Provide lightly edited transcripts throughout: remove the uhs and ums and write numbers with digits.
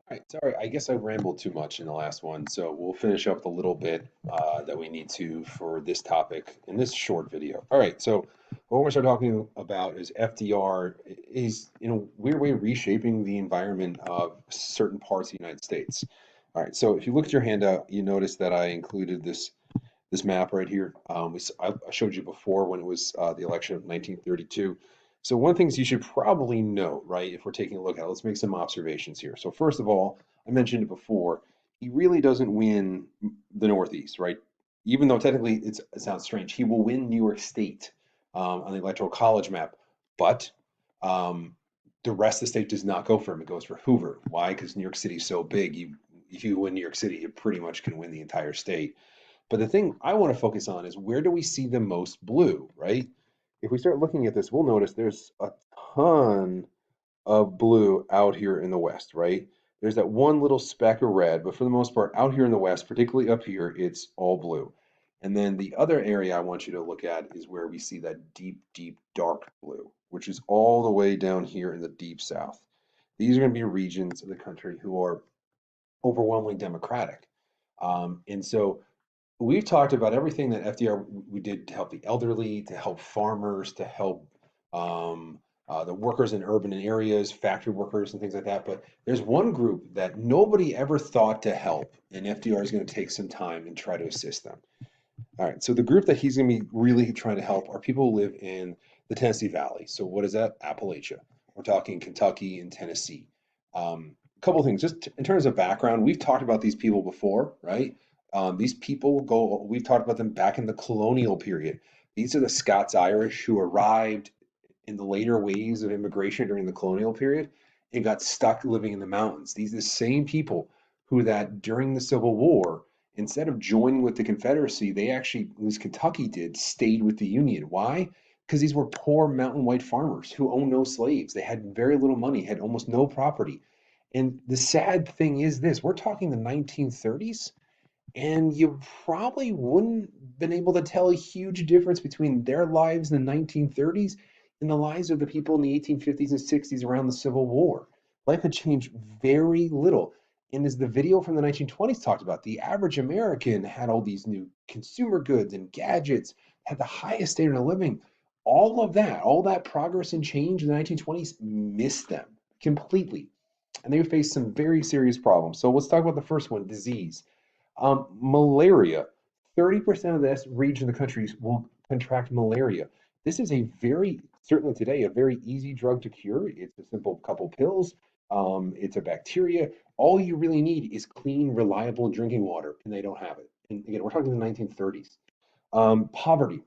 All right, sorry, I guess I rambled too much in the last one, so we'll finish up the little bit that we need to for this topic in this short video. All right, so what we're going to start talking about is FDR is in a weird way reshaping the environment of certain parts of the United States. All right, so if you look at your handout, you notice that I included this map right here. I showed you before when it was the election of 1932. So one of the things you should probably note, right, if we're taking a look at it, let's make some observations here. So first of all, I mentioned it before, he really doesn't win the Northeast, right? Even though technically it sounds strange, he will win New York State on the Electoral College map, but um, the rest of the state does not go for him. It goes for Hoover. Why? Because New York City is so big. If you win New York City, you pretty much can win the entire state. But the thing I want to focus on is where do we see the most blue, right? If we start looking at this, we'll notice there's a ton of blue out here in the west, right? There's that one little speck of red, but for the most part, out here in the west, particularly up here, it's all blue. And then the other area I want you to look at is where we see that deep, deep, dark blue, which is all the way down here in the deep south. These are going to be regions of the country who are overwhelmingly Democratic. And so we've talked about everything that FDR we did to help the elderly, to help farmers, to help the workers in urban areas, factory workers, and things like that. But there's one group that nobody ever thought to help, and FDR is going to take some time and try to assist them. All right, so the group that he's going to be really trying to help are people who live in the Tennessee Valley. So what is that? Appalachia. We're talking Kentucky and Tennessee. A couple of things, just in terms of background, we've talked about these people before, right? These people go, we've talked about them back in the colonial period. These are the Scots Irish who arrived in the later waves of immigration during the colonial period and got stuck living in the mountains. These are the same people who that during the Civil War, instead of joining with the Confederacy, they actually, at least Kentucky did, stayed with the Union. Why? Because these were poor mountain white farmers who owned no slaves. They had very little money, had almost no property. And the sad thing is this, we're talking the 1930s, and you probably wouldn't been able to tell a huge difference between their lives in the 1930s and the lives of the people in the 1850s and 60s around the Civil War. Life had changed very little. And as the video from the 1920s talked about, the average American had all these new consumer goods and gadgets, had the highest standard of living. All that progress and change in the 1920s missed them completely. And they faced some very serious problems. So let's talk about the first one, disease. Malaria. 30% of this region of the country will contract malaria. This is a very, certainly today, a very easy drug to cure. It's a simple couple pills. It's a bacteria. All you really need is clean, reliable drinking water, and they don't have it. And again, we're talking the 1930s. Poverty.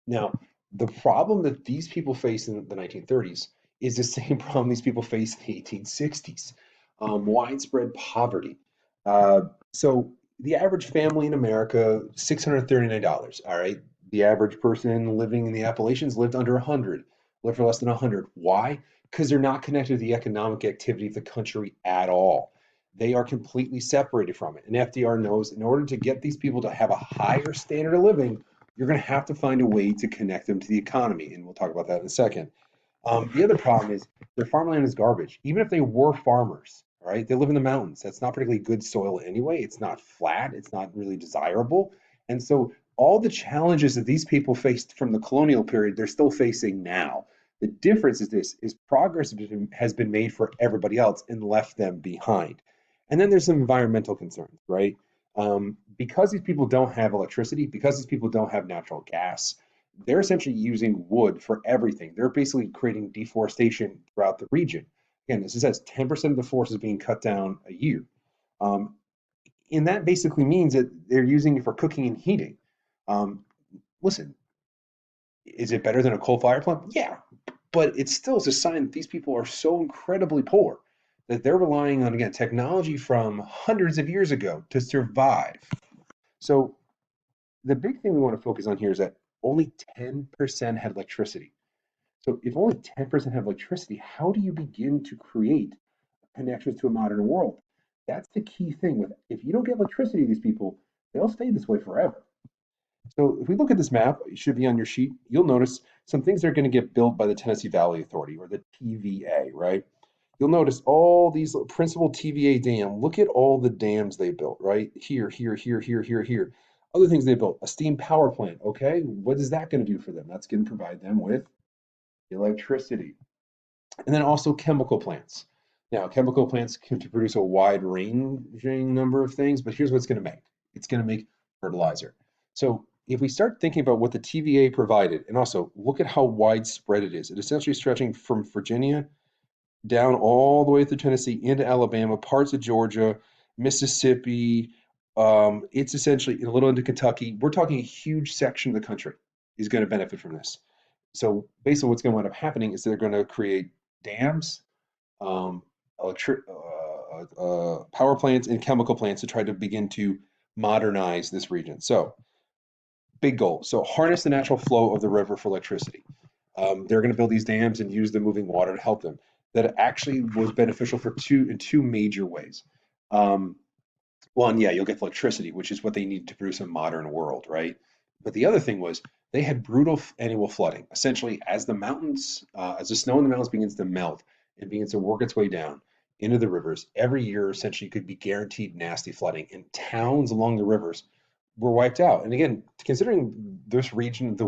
Now, the problem that these people face in the 1930s is the same problem these people face in the 1860s. Widespread poverty. Uh, so the average family in America, $639. All right. The average person living in the Appalachians lived under 100, lived for less than 100. Why? Because they're not connected to the economic activity of the country at all. They are completely separated from it. And FDR knows in order to get these people to have a higher standard of living, you're going to have to find a way to connect them to the economy. And we'll talk about that in a second. The other problem is their farmland is garbage. Even if they were farmers, all right, they live in the mountains. That's not particularly good soil anyway. It's not flat. It's not really desirable. And so all the challenges that these people faced from the colonial period, they're still facing now. The difference is this is progress has been made for everybody else and left them behind. And then there's some environmental concerns, right? Because these people don't have electricity, because these people don't have natural gas, they're essentially using wood for everything. They're basically creating deforestation throughout the region. Again, this says 10% of the forest is being cut down a year. Um, and that basically means that they're using it for cooking and heating. Um, Listen, is it better than a coal fire plant? Yeah, but it still is a sign that these people are so incredibly poor that they're relying on, again, technology from hundreds of years ago to survive. So the big thing we want to focus on here is that only 10% had electricity. So if only 10% have electricity, how do you begin to create connections to a modern world? That's the key thing with if you don't get electricity to these people, they'll stay this way forever. So if we look at this map, it should be on your sheet, you'll notice some things that are going to get built by the Tennessee Valley Authority or the TVA, right? you'll notice all these principal TVA dam. Look at all the dams they built, right? Here, here, here, here, here, here. Other things they built, a steam power plant. Okay, what is that going to do for them? That's going to provide them with electricity. And then also chemical plants. Now, chemical plants can produce a wide ranging number of things, but here's what it's going to make. It's going to make fertilizer. So if we start thinking about what the TVA provided, and also look at how widespread it is, it essentially stretching from Virginia down all the way through Tennessee into Alabama, parts of Georgia, Mississippi. It's essentially a little into Kentucky. We're talking a huge section of the country is going to benefit from this. So basically, what's going to end up happening is they're going to create dams, um, electric power plants, and chemical plants to try to begin to modernize this region. So big goal. So harness the natural flow of the river for electricity. They're going to build these dams and use the moving water to help them. That actually was beneficial for two major ways. Um, One, yeah, you'll get electricity, which is what they need to produce a modern world, right? But the other thing was they had brutal annual flooding. Essentially, as the snow in the mountains begins to melt and begins to work its way down into the rivers, every year essentially could be guaranteed nasty flooding, and towns along the rivers were wiped out. And again, considering this region of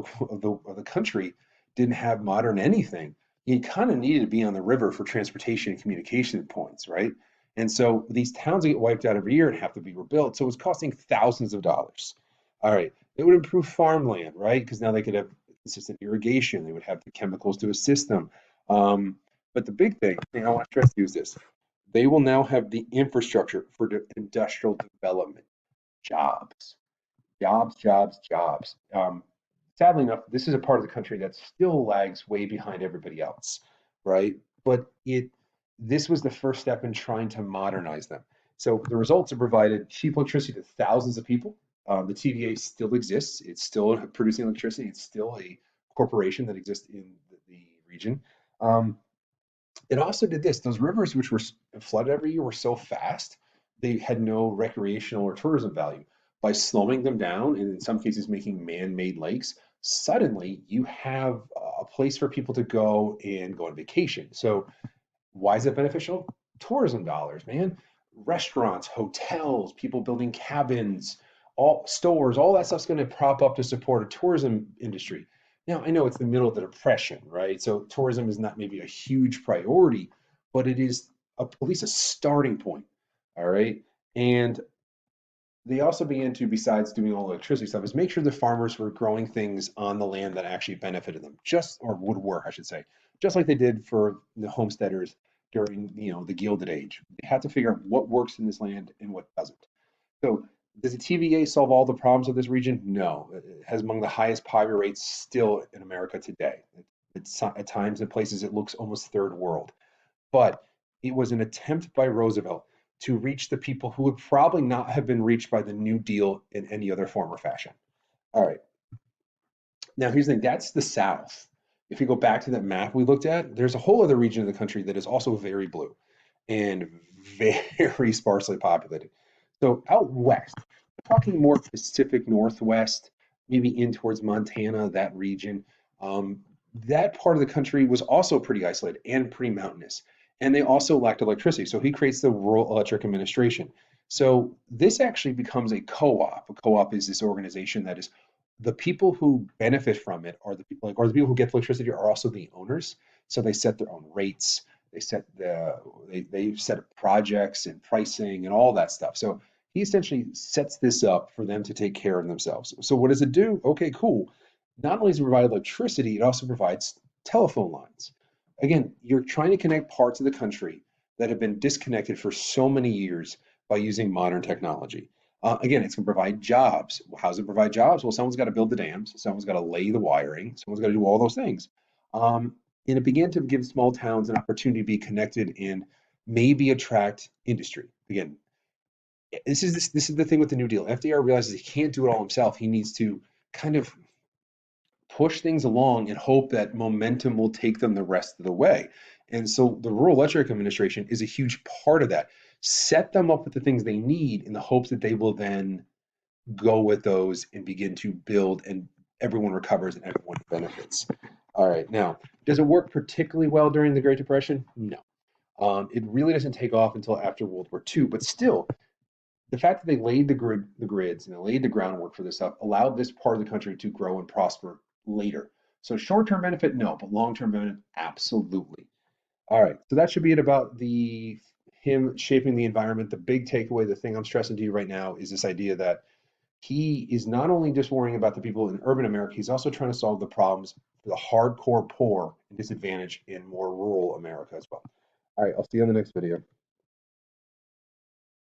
the country didn't have modern anything, you kind of needed to be on the river for transportation and communication points, right? And so these towns get wiped out every year and have to be rebuilt. So it was costing thousands of dollars. All right. It would improve farmland, right? Because now they could have consistent irrigation. They would have the chemicals to assist them. But the big thing I want to stress to you is this. They will now have the infrastructure for industrial development, jobs, jobs. Sadly enough, this is a part of the country that still lags way behind everybody else, right? But this was the first step in trying to modernize them. So the results have provided cheap electricity to thousands of people. The TVA still exists. It's still producing electricity. It's still a corporation that exists in the region. Um, it also did this. Those rivers, which were flooded every year, were so fast, they had no recreational or tourism value. By slowing them down, and in some cases making man-made lakes, suddenly you have a place for people to go and go on vacation. So why is it beneficial? Tourism dollars, man. Restaurants, hotels, people building cabins, all stores, all that stuff's going to prop up to support a tourism industry. Now, I know it's the middle of the depression, right? So tourism is not maybe a huge priority, but it is at least a starting point. All right. And they also began to, besides doing all the electricity stuff, is make sure the farmers were growing things on the land that actually benefited them, just or would work, I should say, just like they did for the homesteaders during the Gilded Age. They had to figure out what works in this land and what doesn't. So does the TVA solve all the problems of this region? No. It has among the highest poverty rates still in America today. It's at times in places it looks almost third world. But it was an attempt by Roosevelt to reach the people who would probably not have been reached by the New Deal in any other form or fashion. All right. Now, here's the thing, that's the South. If you go back to that map we looked at, there's a whole other region of the country that is also very blue and very sparsely populated. So out west, we're talking more Pacific Northwest, maybe in towards Montana, that region. Um, that part of the country was also pretty isolated and pretty mountainous. And they also lacked electricity. So he creates the Rural Electric Administration. So this actually becomes a co-op. A co-op is this organization that is the people who benefit from it are the people or the people who get electricity are also the owners. So they set their own rates. They set up projects and pricing and all that stuff. So he essentially sets this up for them to take care of themselves. So what does it do? Okay, cool. Not only does it provide electricity, it also provides telephone lines. Again, you're trying to connect parts of the country that have been disconnected for so many years by using modern technology. Again, it's going to provide jobs. How does it provide jobs? Well, someone's got to build the dams, someone's got to lay the wiring, someone's got to do all those things. And it began to give small towns an opportunity to be connected and maybe attract industry. Again, this is the thing with the New Deal. FDR realizes he can't do it all himself. He needs to kind of push things along and hope that momentum will take them the rest of the way. And so the Rural Electric Administration is a huge part of that. Set them up with the things they need in the hopes that they will then go with those and begin to build and everyone recovers and everyone benefits. All right. Now, does it work particularly well during the Great Depression? No. It really doesn't take off until after World War II, but still, the fact that they laid the grids and they laid the groundwork for this stuff allowed this part of the country to grow and prosper later. So short-term benefit, no, but long-term benefit, absolutely. All right, so that should be it about the him shaping the environment. The big takeaway, the thing I'm stressing to you right now, is this idea that he is not only just worrying about the people in urban America, he's also trying to solve the problems for the hardcore poor and disadvantaged in more rural America as well. All right, I'll see you on the next video.